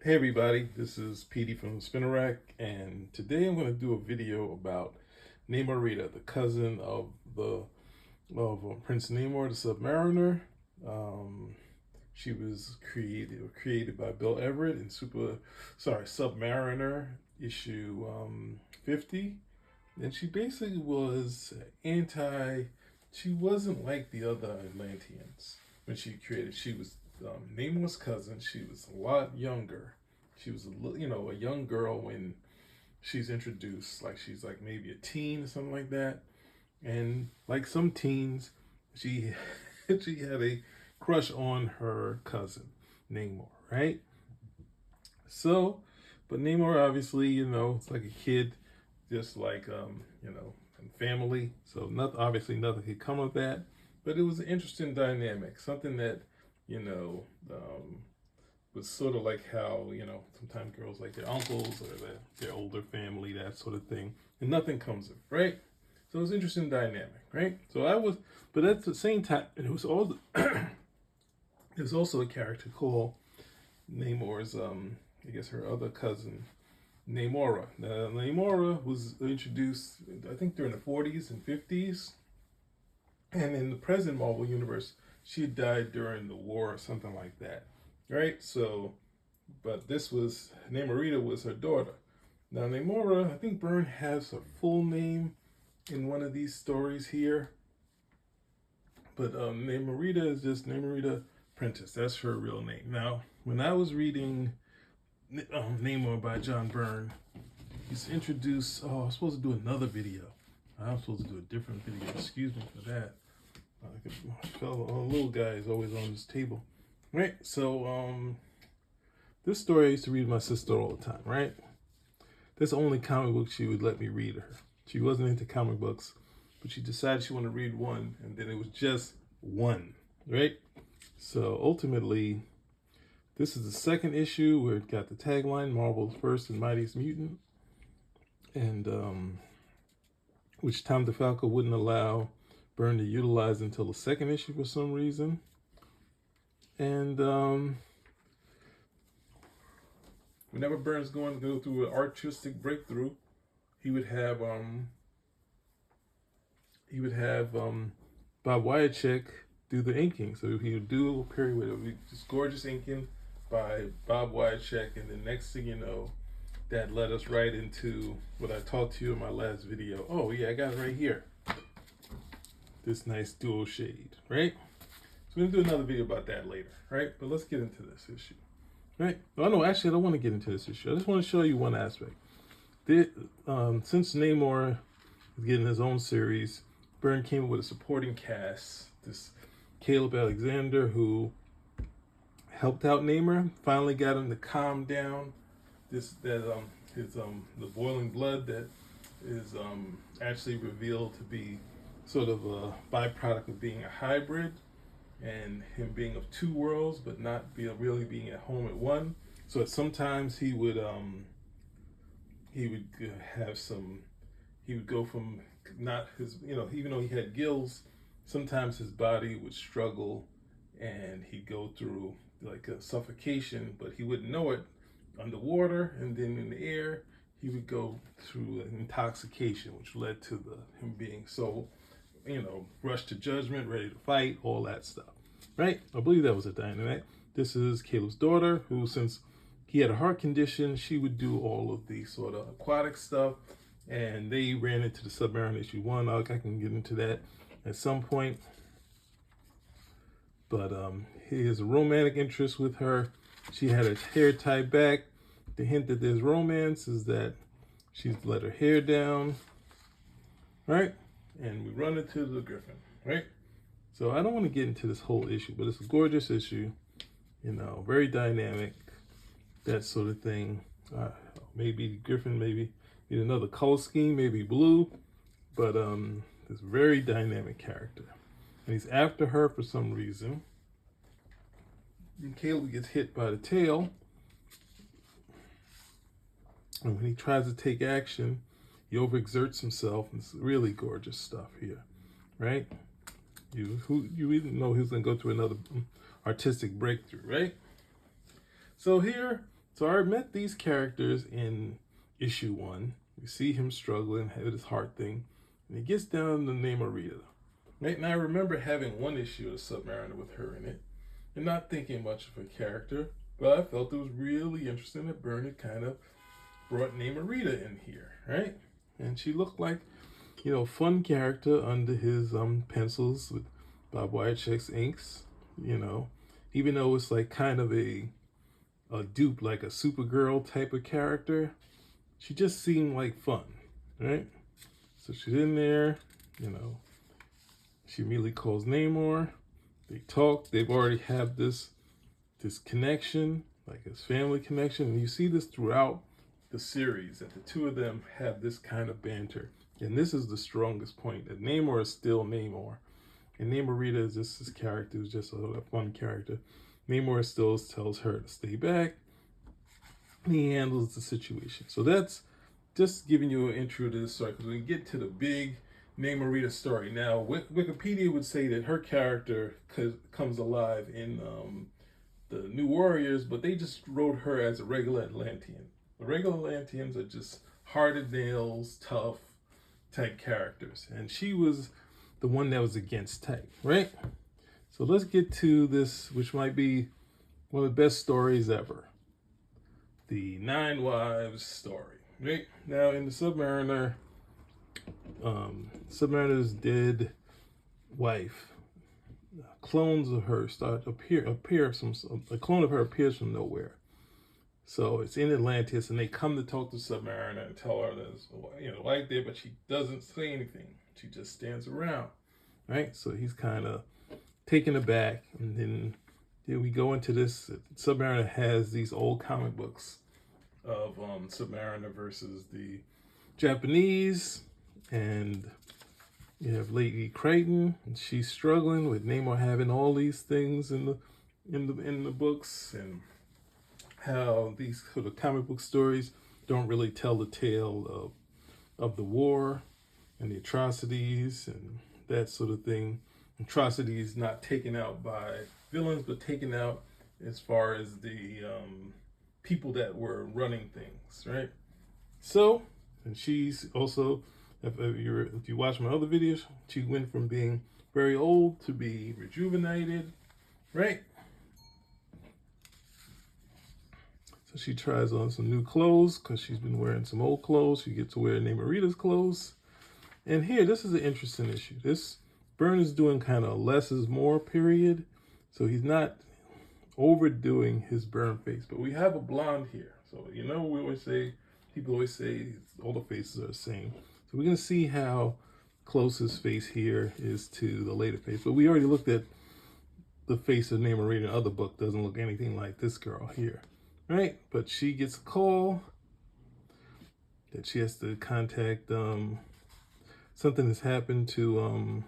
Hey everybody, this is Petey from the Spinner Rack, and today I'm going to do a video about Namorita, the cousin of Prince Namor, the Submariner. Um, she was created by Bill Everett in Submariner issue 50, and she basically was anti. She wasn't like the other Atlanteans when she created. She was Namor's cousin. She was a lot younger. She was a young girl when she's introduced. Like she's like maybe a teen or something like that. And like some teens, she she had a crush on her cousin Namor, right? So, but Namor obviously, it's like a kid, just like and family. So not obviously nothing could come of that. But it was an interesting dynamic, something that you know was sort of like how sometimes girls like their uncles or their older family, that sort of thing, and nothing comes of it, right? So it was an interesting dynamic, right? So I was, but at the same time, it was all. There's also a character called Namor's, I guess her other cousin, Namora. Now, Namora was introduced, I think, during the 40s and 50s, and in the present Marvel universe, she died during the war or something like that, right? So, but this was Namorita was her daughter. Now, Namora, I think BYRNE has her full name in one of these stories here, but Namorita is just Namorita Prentice. That's her real name. Now, when I was reading Namor by John Byrne, he's introduced. Oh, I was supposed to do another video. I'm supposed to do a different video. Excuse me for that. Little guy is always on this table, right? So, this story I used to read to my sister all the time, right? That's the only comic book she would let me read her. She wasn't into comic books, but she decided she wanted to read one, and then it was just one, right? So ultimately, this is the second issue where it got the tagline Marvel's First and Mightiest Mutant, and which Tom DeFalco wouldn't allow BYRNE to utilize until the second issue for some reason. And whenever BYRNE's going to go through an artistic breakthrough, he would have Bob Wyacek do the inking. So he would do a period where it would be just gorgeous inking by Bob Wyacek, and the next thing you know, that led us right into what I talked to you in my last video. Oh yeah, I got it right here. This nice dual shade, right? So we're gonna do another video about that later, right? But let's get into this issue, right? Oh no, actually I don't want to get into this issue. I just want to show you one aspect. Since Namor is getting his own series, BYRNE came up with a supporting cast. This Caleb Alexander, who helped out Namor, finally got him to calm down. The boiling blood that is actually revealed to be sort of a byproduct of being a hybrid, and him being of two worlds, but not really being at home at one. So sometimes he would go from not his, even though he had gills, sometimes his body would struggle and he'd go through like a suffocation, but he wouldn't know it underwater, and then in the air he would go through an intoxication, which led to him being so, rushed to judgment, ready to fight, all that stuff, right? I believe that was a dynamic. This is Caleb's daughter, who, since he had a heart condition, she would do all of the sort of aquatic stuff, and they ran into the Submariner issue 1. I can get into that at some point, but he has a romantic interest with her. She had her hair tied back. The hint that there's romance is that she's let her hair down, right? And we run into the Griffin, right? So I don't want to get into this whole issue, but it's a gorgeous issue, very dynamic, that sort of thing. Maybe Griffin, maybe need another color scheme, maybe blue, but this very dynamic character. And he's after her for some reason. And Caleb gets hit by the tail. And when he tries to take action, he overexerts himself. And it's really gorgeous stuff here, right? You didn't know he was going to go through another artistic breakthrough, right? So here, So I met these characters in issue 1. We see him struggling with his heart thing, and he gets down to Namorita. Right? And I remember having one issue of Submariner with her in it, and not thinking much of her character, but I felt it was really interesting that BYRNE kind of brought Namorita in here, right? And she looked like, fun character under his pencils with Bob Wycheck's inks, even though it's like kind of a dupe, like a Supergirl type of character. She just seemed like fun, right? So she's in there, she immediately calls Namor. They talk. They've already have this connection, like his family connection, and you see this throughout the series that the two of them have this kind of banter. And this is the strongest point, that Namor is still Namor, and Namorita is just this character who's just a fun character. Namor still tells her to stay back, and he handles the situation. So that's just giving you an intro to this story, because we get to the big Namorita story. Now, Wikipedia would say that her character comes alive in the New Warriors, but they just wrote her as a regular Atlantean. The regular Atlanteans are just hard nails, tough type characters, and she was the one that was against type, right? So let's get to this, which might be one of the best stories ever. The 9 Wives story, right? Now in the Submariner, Submariner's dead wife, clones of her a clone of her appears from nowhere. So it's in Atlantis, and they come to talk to Submariner and tell her there's light there, but she doesn't say anything. She just stands around, right? So he's kind of taken aback, and then we go into this. Submariner has these old comic books of Submariner versus the Japanese, and you have Lady Crichton, and she's struggling with Namor having all these things in the books, and how these sort of comic book stories don't really tell the tale of the war and the atrocities and that sort of thing. Atrocities not taken out by villains, but taken out as far as the people that were running things, right? So, and she's also, if you watch my other videos, she went from being very old to be rejuvenated, right? So she tries on some new clothes because she's been wearing some old clothes. She gets to wear Namorita's clothes. And here, this is an interesting issue. This BYRNE is doing kind of less is more period. So he's not overdoing his BYRNE face. But we have a blonde here. So, we always say, people always say all the faces are the same. So we're going to see how close his face here is to the later face. But we already looked at the face of Namorita in the other book. Doesn't look anything like this girl here. Right, but she gets a call that she has to contact. Something has happened to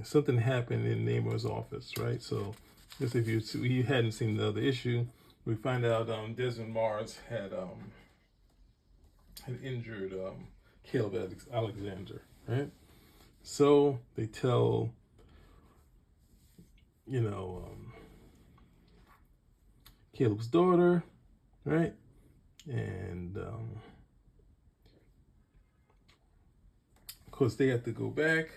something happened in Namor's office, right? So, just if you hadn't seen the other issue, we find out Desmond Mars had injured Caleb Alexander, right? So they tell, Caleb's daughter, right? And of course they have to go back,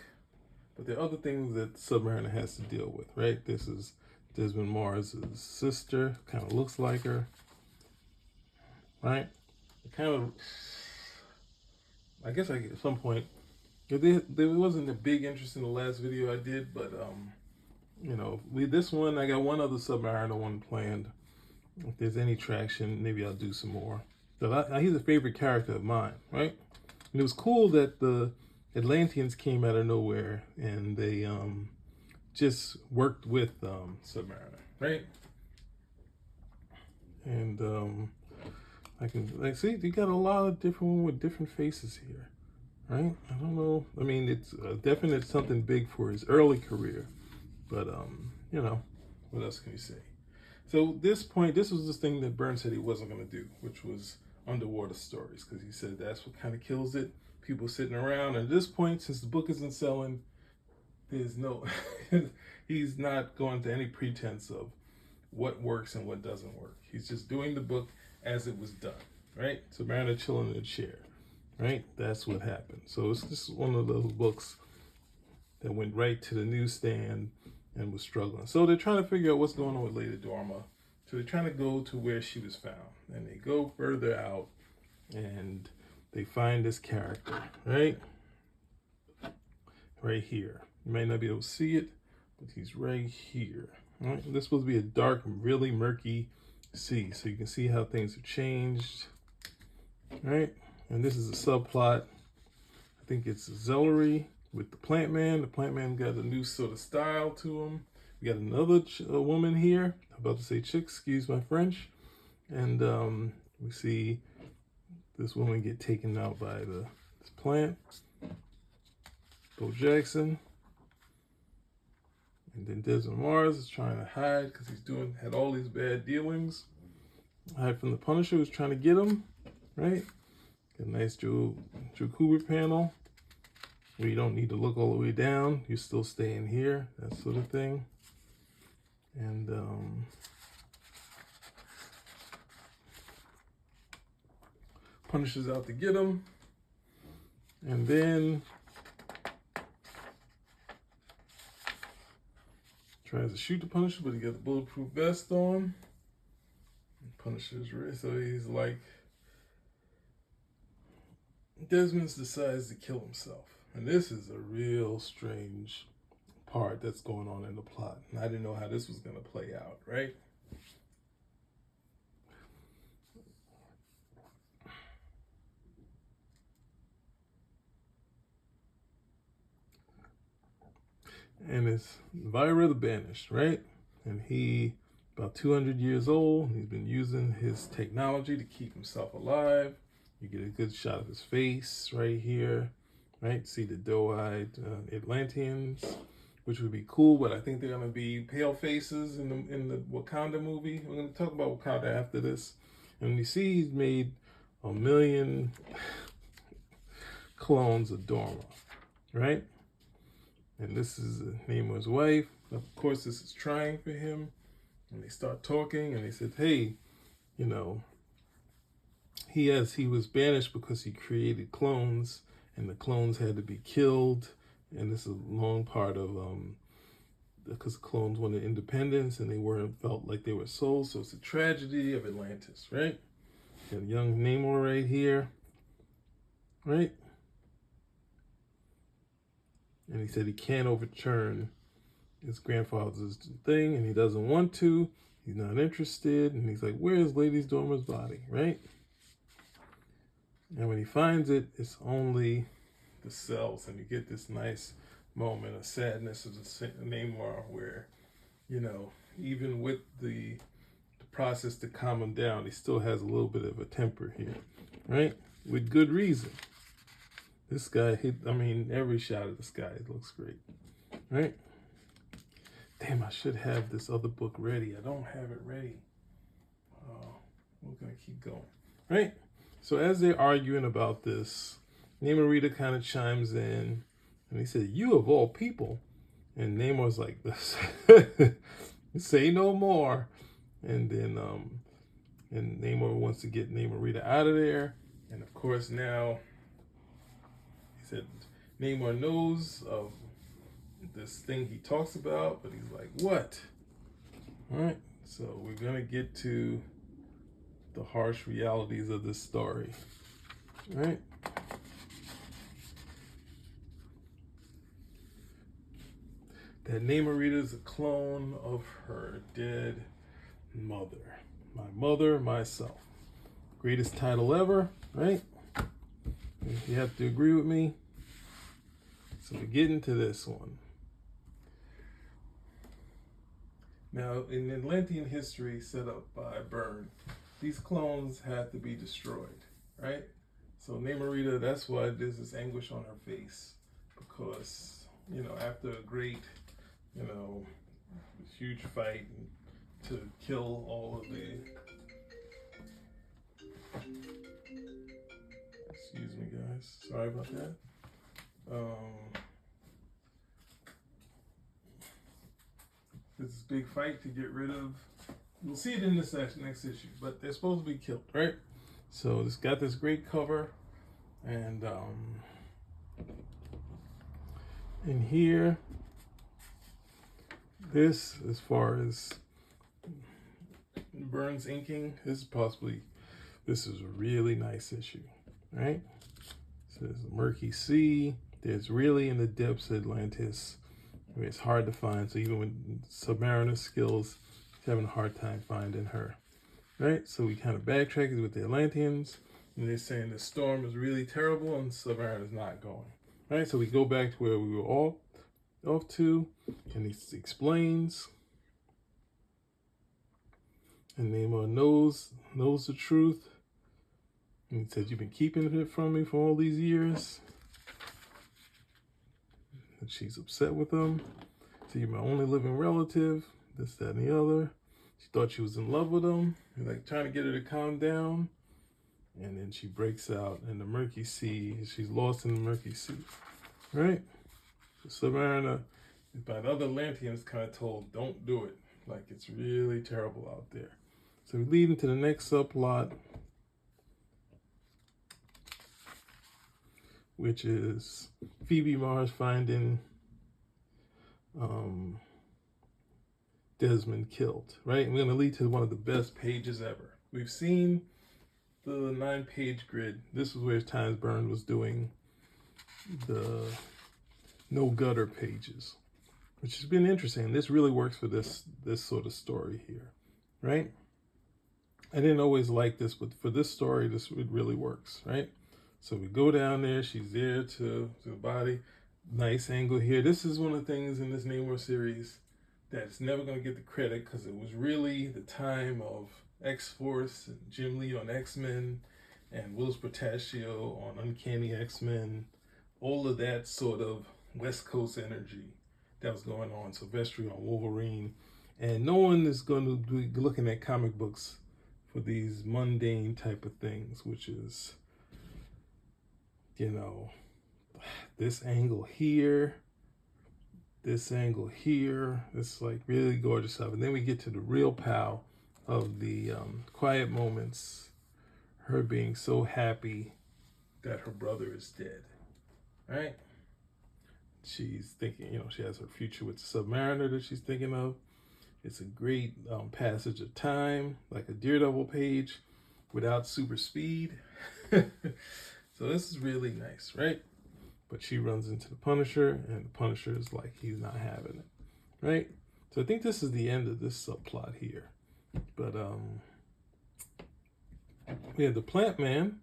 but there are other things that Submariner has to deal with, right? This is Desmond Mars' sister, kind of looks like her, right? I guess at some point, there wasn't a big interest in the last video I did, but this one, I got one other Submariner one planned. If there's any traction, maybe I'll do some more. So he's a favorite character of mine, right? And it was cool that the Atlanteans came out of nowhere and they just worked with Submariner, right? And I can see you got a lot of different ones with different faces here, right? I don't know. I mean, it's definitely something big for his early career, but what else can you say? So this was this thing that BYRNE said he wasn't going to do, which was underwater stories, because he said that's what kind of kills it. People sitting around. And at this point, since the book isn't selling, there's no, he's not going to any pretense of what works and what doesn't work. He's just doing the book as it was done, right? So Mariner chilling in a chair, right? That's what happened. So it's just one of those books that went right to the newsstand and was struggling. So they're trying to figure out what's going on with Lady Dorma. So they're trying to go to where she was found. And they go further out and they find this character, right? Right here. You may not be able to see it, but he's right here. Right? This is supposed to be a dark, really murky sea. So you can see how things have changed. Right? And this is a subplot. I think it's Zellery with the Plant Man. The Plant Man got a new sort of style to him. We got another woman here. I'm about to say chick, excuse my French. And we see this woman get taken out by this plant. Bo Jackson. And then Desmond Mars is trying to hide because he's had all these bad dealings. Hide from the Punisher who's trying to get him, right? Got a nice Joe Kubert panel where you don't need to look all the way down. You're still staying here, that sort of thing. And Punisher's out to get him. And then tries to shoot the Punisher, but he got the bulletproof vest on. Punisher's ready, so he's like, Desmond decides to kill himself. And this is a real strange part that's going on in the plot. And I didn't know how this was going to play out, right? And it's Vyrra the Banished, right? And he, about 200 years old, he's been using his technology to keep himself alive. You get a good shot of his face right here, right? See the doe-eyed Atlanteans, which would be cool, but I think they're gonna be pale faces in the Wakanda movie. We're gonna talk about Wakanda after this. And you see he's made 1 million clones of Dorma, right? And this is the name of his wife. Of course, this is trying for him. And they start talking, and they said, hey, you know, he was banished because he created clones, and the clones had to be killed. And this is a long part of, because the clones wanted independence, and they felt like they were souls. So it's a tragedy of Atlantis, right? Got a young Namor right here, right? And he said he can't overturn his grandfather's thing, and he doesn't want to. He's not interested. And he's like, where's Lady Dorma's body, right? And when he finds it, it's only the cells. And you get this nice moment of sadness of the Namor where, you know, even with the process to calm him down, he still has a little bit of a temper here, right? With good reason. This guy, every shot of this guy looks great, right? Damn, I should have this other book ready. I don't have it ready. We're going to keep going, right? So as they're arguing about this, Namorita kind of chimes in, and he said, you of all people. And Namor's like, say no more. And then and Namor wants to get Namorita out of there. And of course now, he said Namor knows of this thing he talks about, but he's like, what? All right, so we're gonna get to the harsh realities of this story, right? That Namorita is a clone of her dead mother. My mother, myself. Greatest title ever, right? You have to agree with me. So we get into this one. Now, in Atlantean history set up by BYRNE, these clones had to be destroyed, right? So Namorita, that's why there's this anguish on her face, because, you know, after a great, you know, huge fight to kill all of the Excuse me, guys. Sorry about that. This is a big fight to get rid of. We'll see it in this next issue, but they're supposed to be killed, right? So it's got this great cover, and in here, this, as far as Byrne's inking, this is a really nice issue, right? So there's the murky sea. There's really in the depths of Atlantis. I mean, it's hard to find. So even with Submariner skills, he's having a hard time finding her, right? So we kind of backtrack with the Atlanteans, and they're saying the storm is really terrible and Submariner is not going, right? So we go back to where we were all off to, and he explains. And Namor knows the truth. And he said, "You've been keeping it from me for all these years." And she's upset with him. So you're my only living relative, this, that, and the other. She thought she was in love with him. He's like trying to get her to calm down. And then she breaks out in the murky sea. She's lost in the murky sea, right? So Submariner, by the other Atlanteans, kind of told, don't do it. Like, it's really terrible out there. So we lead into the next subplot, which is Phoebe Mars finding Desmond killed, right? And we're going to lead to one of the best pages ever. We've seen the 9-page grid. This is where Times Byrne was doing the no gutter pages, which has been interesting. This really works for this sort of story here, right? I didn't always like this, but for this story, it really works, right? So we go down there. She's there to the body. Nice angle here. This is one of the things in this Namor series that's never going to get the credit, because it was really the time of X-Force and Jim Lee on X-Men and Willis Portacio on Uncanny X-Men. All of that sort of West Coast energy that was going on. Silvestri on Wolverine. And no one is going to be looking at comic books for these mundane type of things, which is, you know, this angle here, this angle here. It's like really gorgeous stuff. And then we get to the real pow of the quiet moments, her being so happy that her brother is dead, right? She's thinking, you know, she has her future with the Submariner that she's thinking of. It's a great passage of time, like a Daredevil page without super speed. So this is really nice, right? But she runs into the Punisher, and the Punisher is like, he's not having it, right? So I think this is the end of this subplot here. But we have the Plant Man,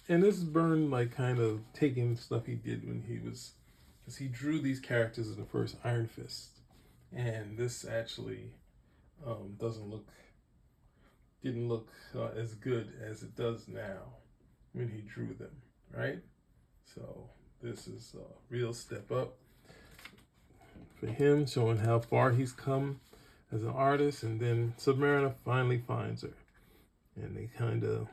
and this is Byrne like kind of taking stuff he did when he was, because he drew these characters in the first Iron Fist. And this actually didn't look as good as it does now when he drew them, right? So this is a real step up for him, showing how far he's come as an artist. And then Submariner finally finds her, and they kind of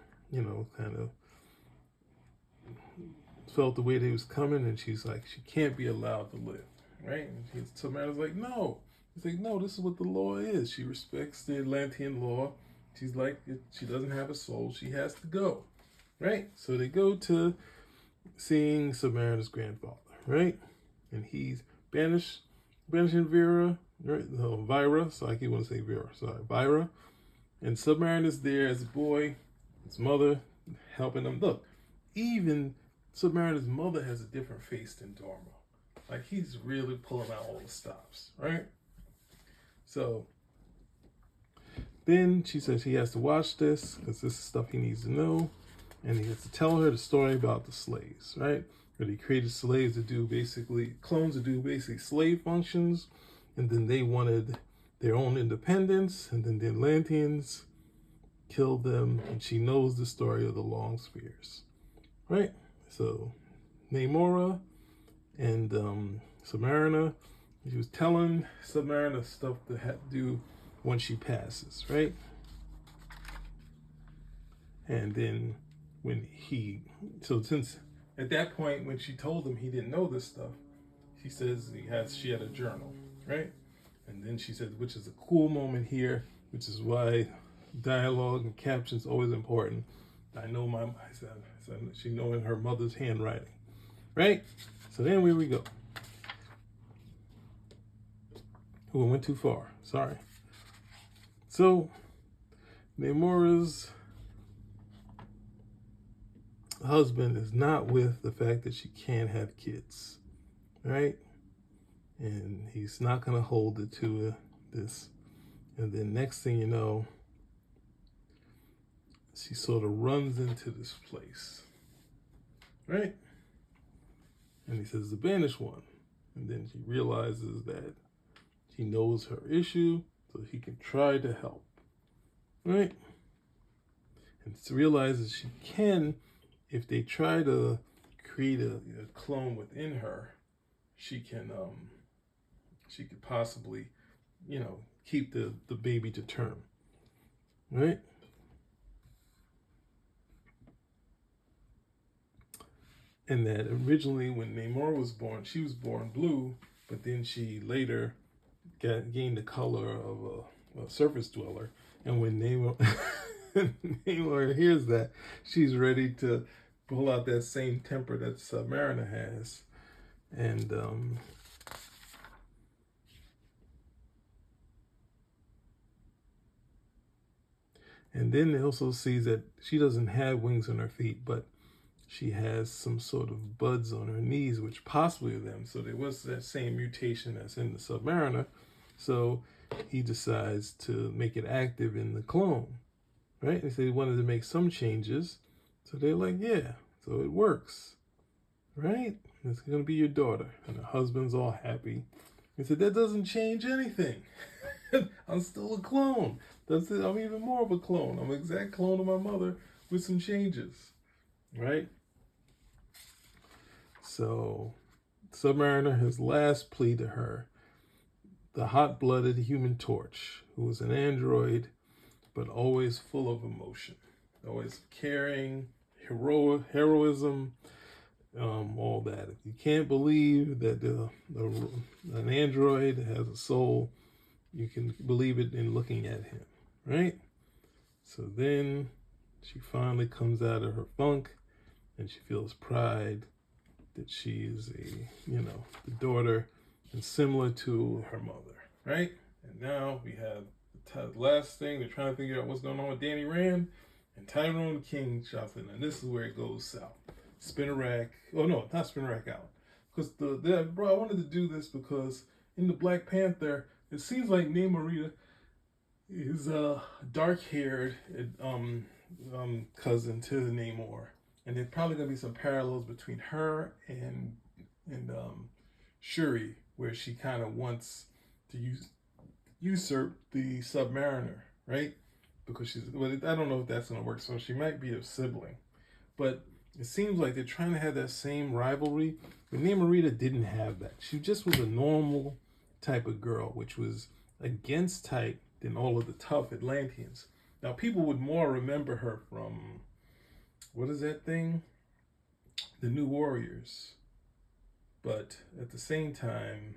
felt the way that he was coming, and she's like, she can't be allowed to live, right? And Submariner's like, no. He's like, no, this is what the law is. She respects the Atlantean law. She's like, she doesn't have a soul. She has to go, right? So they go to seeing Submariner's grandfather, right? And he's banishing Vyrra, right? No, Vyrra. So I keep want to say Vyrra. Sorry, Vyrra. And Submariner's there as a boy. His mother helping him. Look, even Submariner's mother has a different face than Dorma. Like, he's really pulling out all the stops, right? So then she says he has to watch this because this is stuff he needs to know. And he has to tell her the story about the slaves, right? Where he created slaves to do clones to do slave functions. And then they wanted their own independence. And then the Atlanteans killed them. And she knows the story of the Long Spears, right? So Namora and Submariner, she was telling Submariner stuff that had to do when she passes, right? And then when so since at that point when she told him he didn't know this stuff, he says she had a journal, right? And then she said, which is a cool moment here, which is why dialogue and captions always important. I know I said she knowing her mother's handwriting, right? So then here we go. Oh, I went too far. Sorry. So Namora's husband is not with the fact that she can't have kids, right? And he's not going to hold it to this. And then next thing you know, she sort of runs into this place, right? And he says, the banished one. And then she realizes that he knows her issue, so he can try to help, right? And she realizes she can, if they try to create a clone within her, she could possibly, keep the baby to term, right? And that originally when Namor was born, she was born blue, but then she later gained the color of a surface dweller. And when Namor hears that, she's ready to pull out that same temper that Submariner has. And then it also sees that she doesn't have wings on her feet, but she has some sort of buds on her knees, which possibly are them. So there was that same mutation that's in the Submariner. So he decides to make it active in the clone, right? They said he wanted to make some changes. So they're like, yeah, so it works, right? It's going to be your daughter. And the husband's all happy. He said, that doesn't change anything. I'm still a clone. That's it. I'm even more of a clone. I'm an exact clone of my mother with some changes, right? So Submariner, his last plea to her, the hot-blooded Human Torch, who was an android, but always full of emotion, always caring, heroism, all that. If you can't believe that an android has a soul, you can believe it in looking at him, right? So then she finally comes out of her funk, and she feels pride that she is the daughter and similar to her mother, right? And now we have the last thing. They're trying to figure out what's going on with Danny Rand and Tyrone King shots in, and this is where it goes south. Spinnerack. Oh no, not Spinnerack out. Because I wanted to do this because in the Black Panther, it seems like Namorita is a dark-haired cousin to Namor, and there's probably gonna be some parallels between her and Shuri, where she kind of wants to usurp the Submariner, right? Because I don't know if that's gonna work. So she might be a sibling, but it seems like they're trying to have that same rivalry. But Namorita didn't have that. She just was a normal type of girl, which was against type than all of the tough Atlanteans. Now, people would more remember her from, what is that thing? The New Warriors. But at the same time,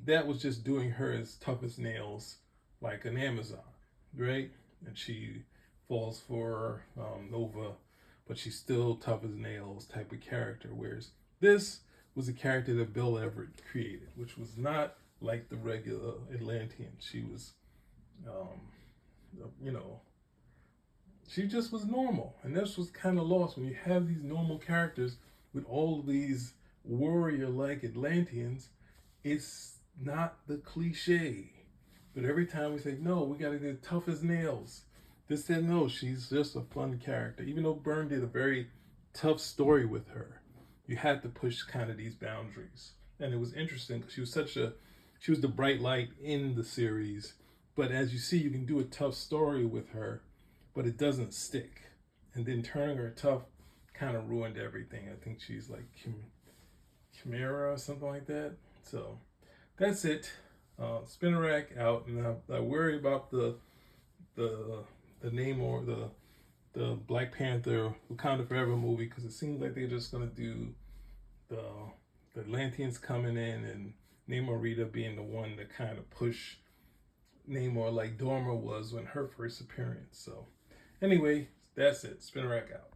that was just doing her as tough as nails, like an Amazon, right? And she falls for Nova, but she's still tough as nails type of character. Whereas this was a character that Bill Everett created, which was not like the regular Atlantean. She was, she just was normal. And this was kind of lost when you have these normal characters with all of these warrior-like Atlanteans. It's not the cliche. But every time we say, no, we got to get tough as nails. This said, no, she's just a fun character. Even though BYRNE did a very tough story with her, you had to push kind of these boundaries. And it was interesting because she was the bright light in the series. But as you see, you can do a tough story with her, but it doesn't stick. And then turning her tough kind of ruined everything. I think she's like Chimera or something like that. So that's it. Spinnerack out, and I worry about the Namor, the Black Panther Wakanda Forever movie, because it seems like they're just gonna do the Atlanteans coming in and Namorita being the one to kind of push Namor like Dormer was when her first appearance. So anyway, that's it. Spin rack out.